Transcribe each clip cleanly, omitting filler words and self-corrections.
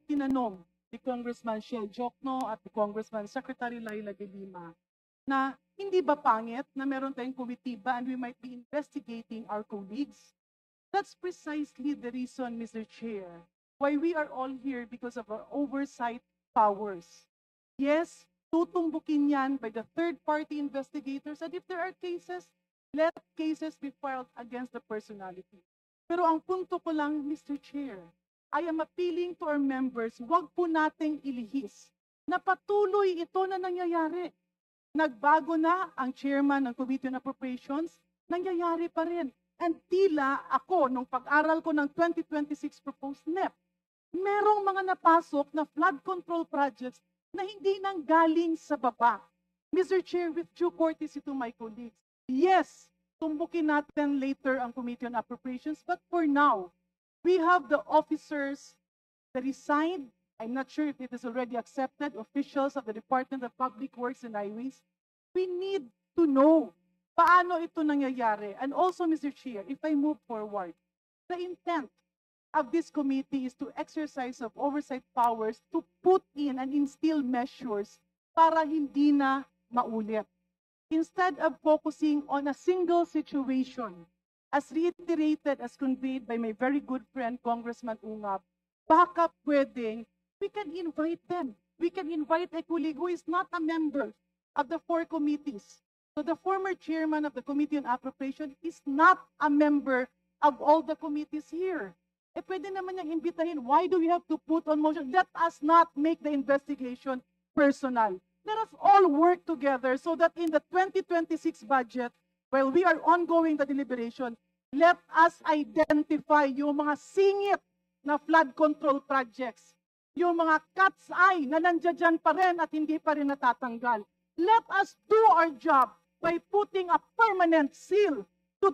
tinanong ni Congressman Shell Jokno at ni Congressman Secretary Laila de Lima na hindi ba pangit na meron tayong komitiba and we might be investigating our colleagues? That's precisely the reason, Mr. Chair, why we are all here because of our oversight powers. Yes, tutumbukin yan by the third-party investigators, and if there are cases, let cases be filed against the personality. Pero ang punto ko lang, Mr. Chair, I am appealing to our members, wag po nating ilihis na patuloy ito na nangyayari. Nagbago na ang chairman ng Committee on Appropriations, nangyayari pa rin. And tila ako, nung pag-aral ko ng 2026 proposed NEP, merong mga napasok na flood control projects na hindi nanggaling sa baba. Mr. Chair, with due courtesy to my colleagues, yes, tumbukin natin later ang Committee on Appropriations, but for now, we have the officers that resigned. I'm not sure if it is already accepted, officials of the Department of Public Works and Highways. We need to know paano ito nangyayari. And also, Mr. Chair, if I move forward, the intent of this committee is to exercise of oversight powers to put in and instill measures para hindi na maulit. Instead of focusing on a single situation, as reiterated, as conveyed by my very good friend, Congressman Ungab, baka pwedeng we can invite them. We can invite a colleague who is not a member of the 4 committees. So the former chairman of the Committee on Appropriation is not a member of all the committees here. Eh pwede naman niyang imbitahin. Why do we have to put on motion? Let us not make the investigation personal. Let us all work together so that in the 2026 budget, while we are ongoing the deliberation, let us identify yung mga singit na flood control projects, yung mga cat's eye na nandiyan pa rin at hindi pa rin natatanggal. Let us do our job by putting a permanent seal to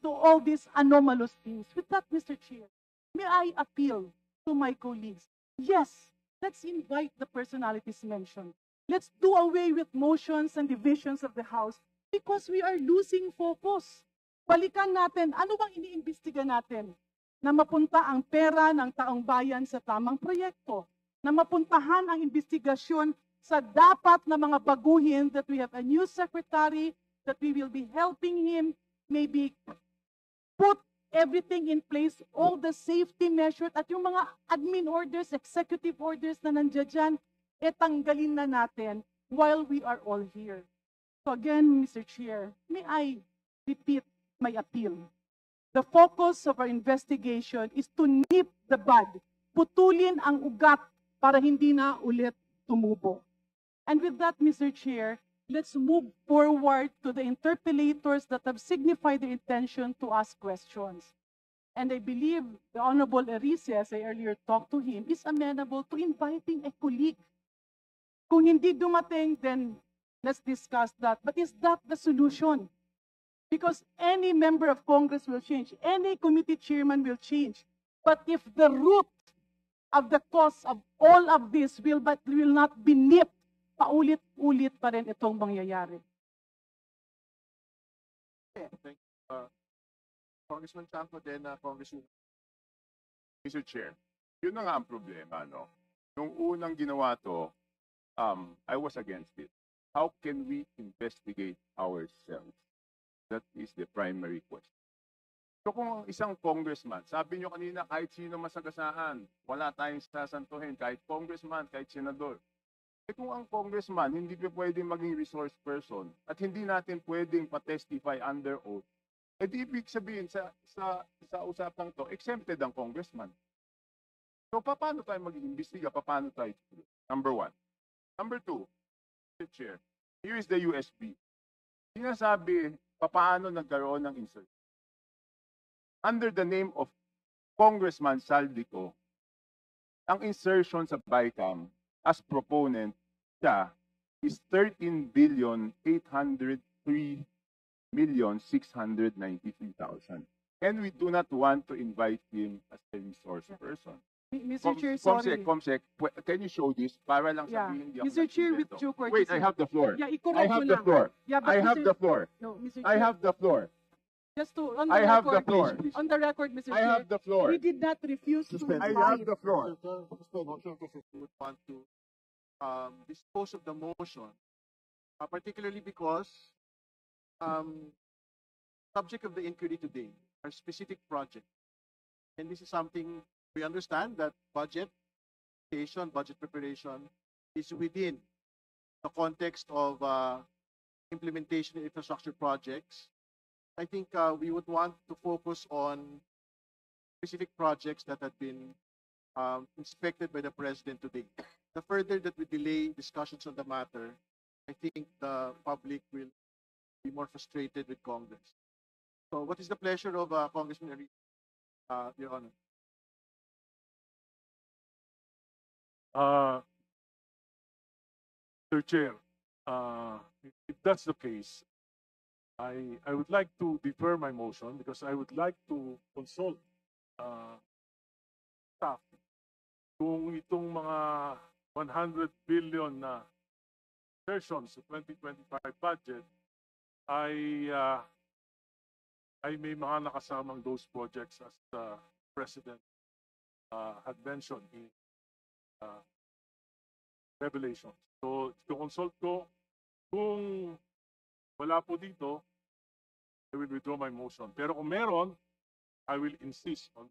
to all these anomalous things. With that, Mr. Chair, may I appeal to my colleagues? Yes, let's invite the personalities mentioned. Let's do away with motions and divisions of the House because we are losing focus. Balikan natin, ano bang iniimbestiga natin? Na mapunta ang pera ng taong bayan sa tamang proyekto, na mapuntahan ang investigasyon sa dapat na mga baguhin, that we have a new secretary, that we will be helping him, maybe put everything in place, all the safety measures, at yung mga admin orders, executive orders na nandiyan, tanggalin na natin while we are all here. So again, Mr. Chair, may I repeat my appeal? The focus of our investigation is to nip the bud, putulin ang ugat para hindi na ulit tumubo. And with that, Mr. Chair, let's move forward to the interpellators that have signified their intention to ask questions. And I believe the Honorable Erice, as I earlier talked to him, is amenable to inviting a colleague. Kung hindi dumating, then let's discuss that. But is that the solution? Because any member of Congress will change, any committee chairman will change. But if the root of the cause of all of this will not be nipped, paulit-ulit pa rin itong mangyayari. Thank you. Congressman Chanco, then Congressman Mr. Chair, yun na nga ang problema, no? Nung unang ginawa to, I was against it. How can we investigate ourselves? That is the primary question. So kung isang congressman, sabi nyo kanina, kahit sino masagasaan, wala tayong sasantuhin, kahit congressman, kahit senador. Eh kung ang congressman hindi pa pwedeng maging resource person at hindi natin pwedeng pa-testify under oath, eh di ibig sabihin sa usapang to, exempted ang congressman. So paano tayo mag-iimbestiga? Paano tayo? Number 1. Number 2, Mr. Chair, here is the USB. Sinasabi, paano nagkaroon ng insert? Under the name of Congressman Saldico, ang insertion sa BICAM as proponent siya is 13,803,693,000. And we do not want to invite him as a resource person. Mr. Chair, sorry. Comsec, can you show this? Para lang sabihin hindi ako Mr. Chair, with due courtesy. Wait, I have the floor. Yeah, I have the floor. Yeah, I have the floor. No, Mr. I Chair. have the floor. Just to, on the I have the record, floor. on the record, Mr. I Chair, have the floor. we did not refuse to I fight. have the floor. Would want to dispose of the motion, particularly because subject of the inquiry today are specific projects, and this is something we understand that budget preparation is within the context of implementation of infrastructure projects. I think we would want to focus on specific projects that have been inspected by the president today. The further that we delay discussions on the matter, I think the public will be more frustrated with Congress. So what is the pleasure of Congressman Enrique, Your Honor? Mr. Chair, if that's the case, I would like to defer my motion because I would like to consult staff kung itong mga 100 billion na versions sa 2025 budget ay may mga nakasamang those projects as the President had mentioned in Revelation. So, consult ko kung wala po dito, I will withdraw my motion. Pero kung meron, I will insist on.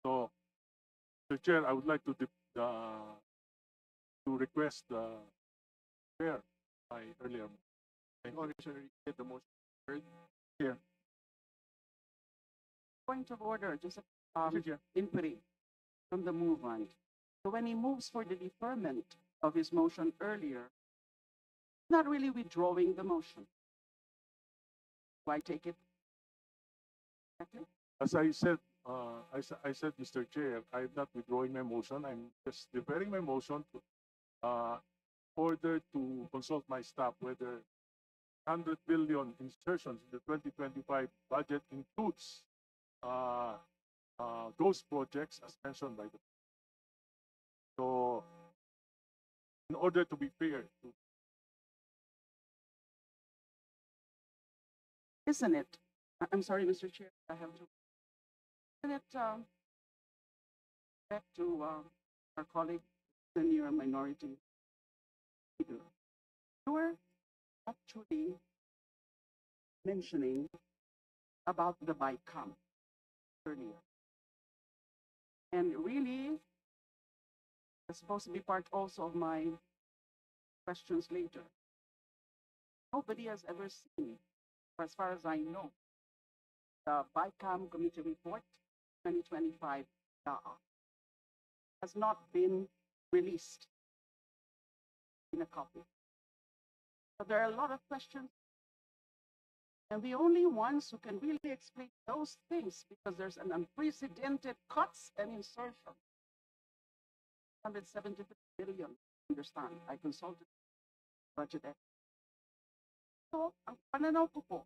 So, Mr. Chair, I would like to request the chair my earlier. Congressman Enrique, get the motion heard. Point of order, just Mr. Chair. inquiry from the movement. So when he moves for the deferment of his motion earlier, not really withdrawing the motion. Do I take it? Okay. As I said, I said, Mr. Chair, I'm not withdrawing my motion. I'm just deferring my motion to order to consult my staff whether 100 billion insertions in the 2025 budget includes those projects as mentioned by the. So, in order to be fair, Isn't it? I'm sorry, Mr. Chair, I have to. Isn't it back to our colleague, senior minority leader? You were actually mentioning about the BICAM earlier. And really, it's supposed to be part also of my questions later. Nobody has ever seen, as far as I know, the BICAM Committee Report 2025 has not been released in a copy. So there are a lot of questions, and the only ones who can really explain those things, because there's an unprecedented cuts and insertion. 173 billion, understand, I consulted budget expert. So, ang pananaw ko po,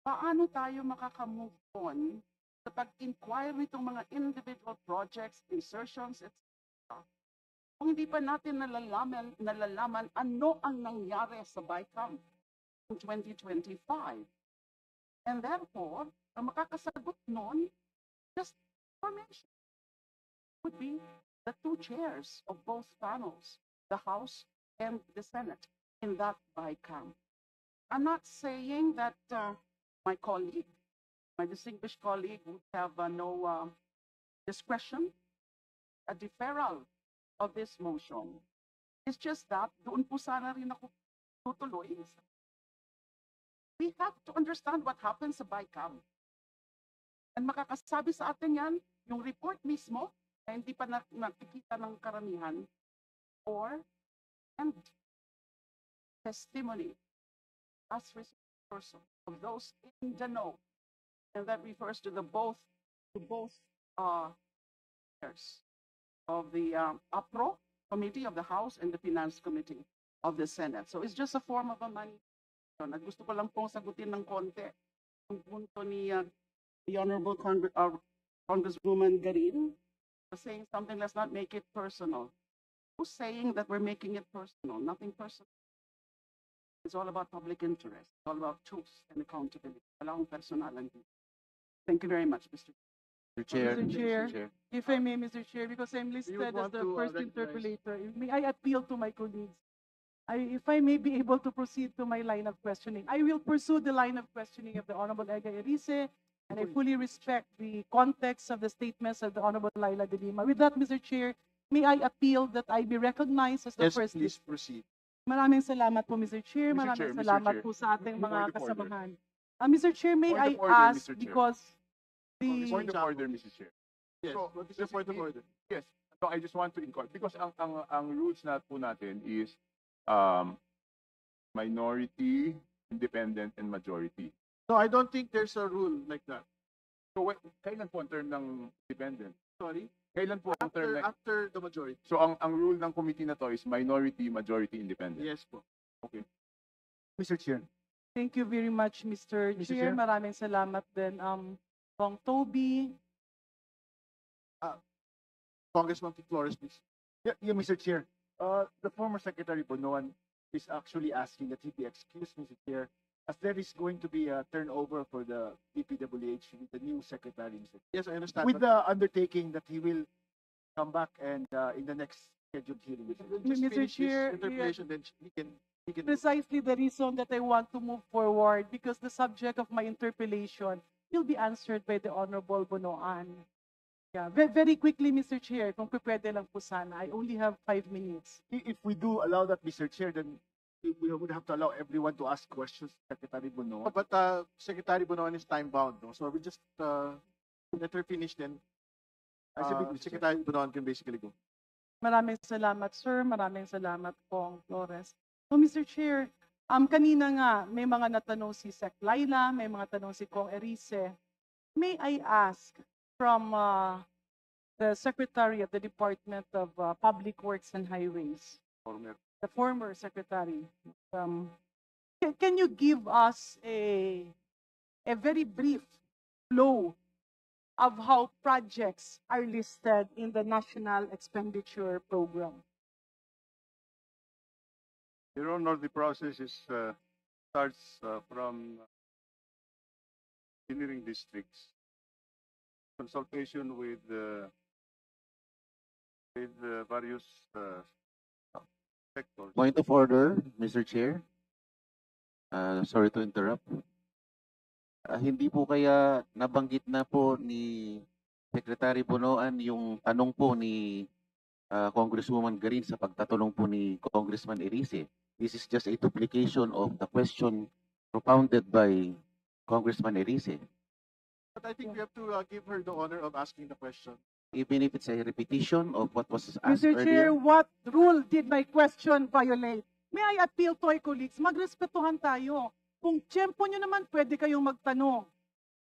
paano tayo makaka-move on sa pag-inquire nitong mga individual projects, insertions, etc. Kung hindi pa natin nalalaman ano ang nangyari sa BICAM in 2025. And therefore, ang makakasagot nun, just information, would be the two chairs of both panels, the House and the Senate, in that BICAM. I'm not saying that my colleague, my distinguished colleague, would have no discretion, a deferral of this motion. It's just that doon po sana rin ako tutuloy. We have to understand what happens sa BICAM. And makakasabi sa atin yan, yung report mismo, na hindi pa nakikita ng karamihan, or and testimony as person of those in the know, and that refers to both chairs of the APRO committee of the House and the Finance Committee of the Senate. So it's just a form of a money. Gusto ko lang pong sagutin ng konti ang punto ni the Honorable Congresswoman Garin was saying something. Let's not make it personal. Who's saying that we're making it personal? Nothing personal. It's all about public interest. It's all about truth and accountability. Wala akong personalan dito. Thank you very much, Mr. Mr. Chair. Mr. Chair. If I may, Mr. Chair, because I'm listed as want the to, first recognize- interpolator, may I appeal to my colleagues? If I may be able to proceed to my line of questioning, I will pursue the line of questioning of the Honorable Ega Erice, and I fully respect the context of the statements of the Honorable Laila de Lima. With that, Mr. Chair, may I appeal that I be recognized as the Yes, first. please proceed. Maraming salamat po, Mr. Chair. Mr. Maraming Chair, Mr. salamat Chair. po sa ating Point mga of order. kasamahan. Mr. Chair, may Point I of order, ask, Mr. Chair. because Point the, of order, Mr. Chair. Yes, So, what is your point of order? Yes. So I just want to inquire because ang rules na po natin is minority, independent, and majority. No, I don't think there's a rule like that. So kailan po ang term ng independent? Sorry? Kailan po ang term ng... After the majority. So ang rule ng committee na to is minority, majority, independent. Yes po. Mr. Chair. thank you very much, Mr. Mr. Chair. Chair. Maraming salamat din. Kong Toby, Congressman Flores, please. Yeah, Mr. Chair. The former Secretary Bonoan is actually asking that he be excused, Mr. Chair, as there is going to be a turnover for the DPWH with the new secretary, Mr. Yes, I understand. With but the undertaking that he will come back and in the next scheduled hearing. Mr. Chair. just Mr. finish this Chair, interpellation, then he can. precisely the reason that I want to move forward, because the subject of my interpellation will be answered by the Honorable Bonoan. Yeah, very quickly, Mr. Chair, kung pwede lang po sana. I only have 5 minutes. If we do allow that, Mr. Chair, then we would have to allow everyone to ask questions, Secretary Bonoan. But Secretary Bonoan is time bound, no? So we just let her finish then. Secretary Bonoan can basically go. Maraming salamat, sir. Maraming salamat, Kong Flores. So, Mr. Chair, kanina nga, may mga natanong si Sec Laila, may mga tanong si Kong Erice. May I ask from the Secretary of the Department of Public Works and Highways, the former Secretary, can you give us a very brief flow of how projects are listed in the National Expenditure Program? Your Honor, the process is starts from engineering districts, consultation with various sectors. Point of order, Mr. Chair. Sorry to interrupt. Hindi po kaya nabanggit na po ni Secretary Bonoan yung tanong po ni Congresswoman Garin sa pagtatanong po ni Congressman Erice. This is just a duplication of the question propounded by Congressman Erice. But I think we have to give her the honor of asking the question. Even if it's a repetition of what was asked Mr. Chair, earlier. what rule did my question violate? May I appeal to my colleagues, magrespetuhan tayo. Kung tiyempo nyo naman, pwede kayong magtanong.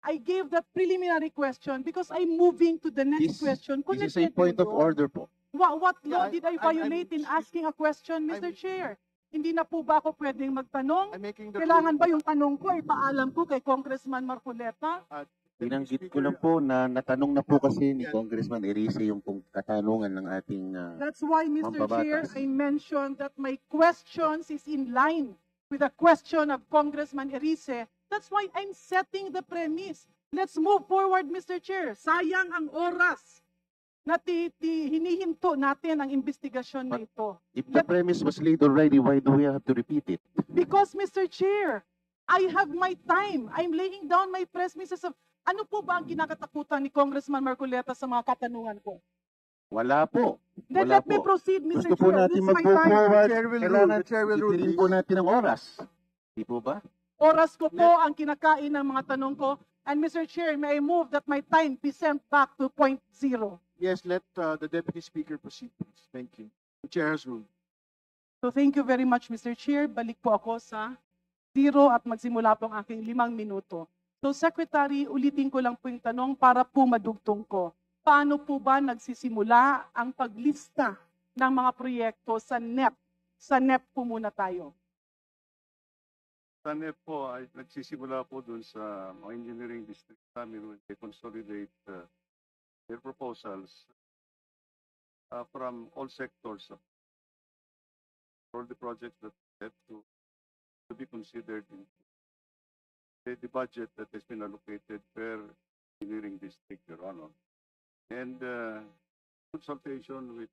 I gave that preliminary question because I'm moving to the next question. This is a point of order po. What law Yeah, did I I'm- violate in asking a question, Mr. I'm- Chair? Hindi na po ba ako pwedeng magtanong? I'm making the Kailangan ba yung tanong ko ay paalam ko kay Congressman Marcoleta? Binanggit ko lang po na natanong na po kasi ni Congressman Erice yung pong katanungan ng ating That's why, Mr. Chair, Mambabatas. I mentioned that my questions is in line with the question of Congressman Erice. That's why I'm setting the premise. Let's move forward, Mr. Chair. Sayang ang oras na hinihinto natin ang investigasyon na ito. If the premise was laid already, why do we have to repeat it? Because, Mr. Chair, I have my time. I'm laying down my premises of ano po ba ang kinakatakutan ni Congressman Marcoleta sa mga katanungan ko? Wala po. Then Wala let me po. proceed, Mr. Gusto po Chair. natin This is my time. mag-forward. The chair will rule, Titilin please. po natin ang oras. Di po ba? Oras ko po ang kinakain ng mga tanong ko. And Mr. Chair, may I move that my time be sent back to point zero. Yes, let the Deputy Speaker proceed, please. Thank you. The chair has ruled. So thank you very much, Mr. Chair. Balik po ako sa zero at magsimula po ang aking 5 minuto. So Secretary, ulitin ko lang po yung tanong para po madugtong ko. Paano po ba nagsisimula ang paglista ng mga proyekto sa NEP? Sa NEP po muna tayo. Sa NEP po ay nagsisimula po dun sa mga engineering district namin when they consolidate their proposals from all sectors, all the projects that have to to be considered in the budget that has been allocated per engineering district, Your Honor. And consultation with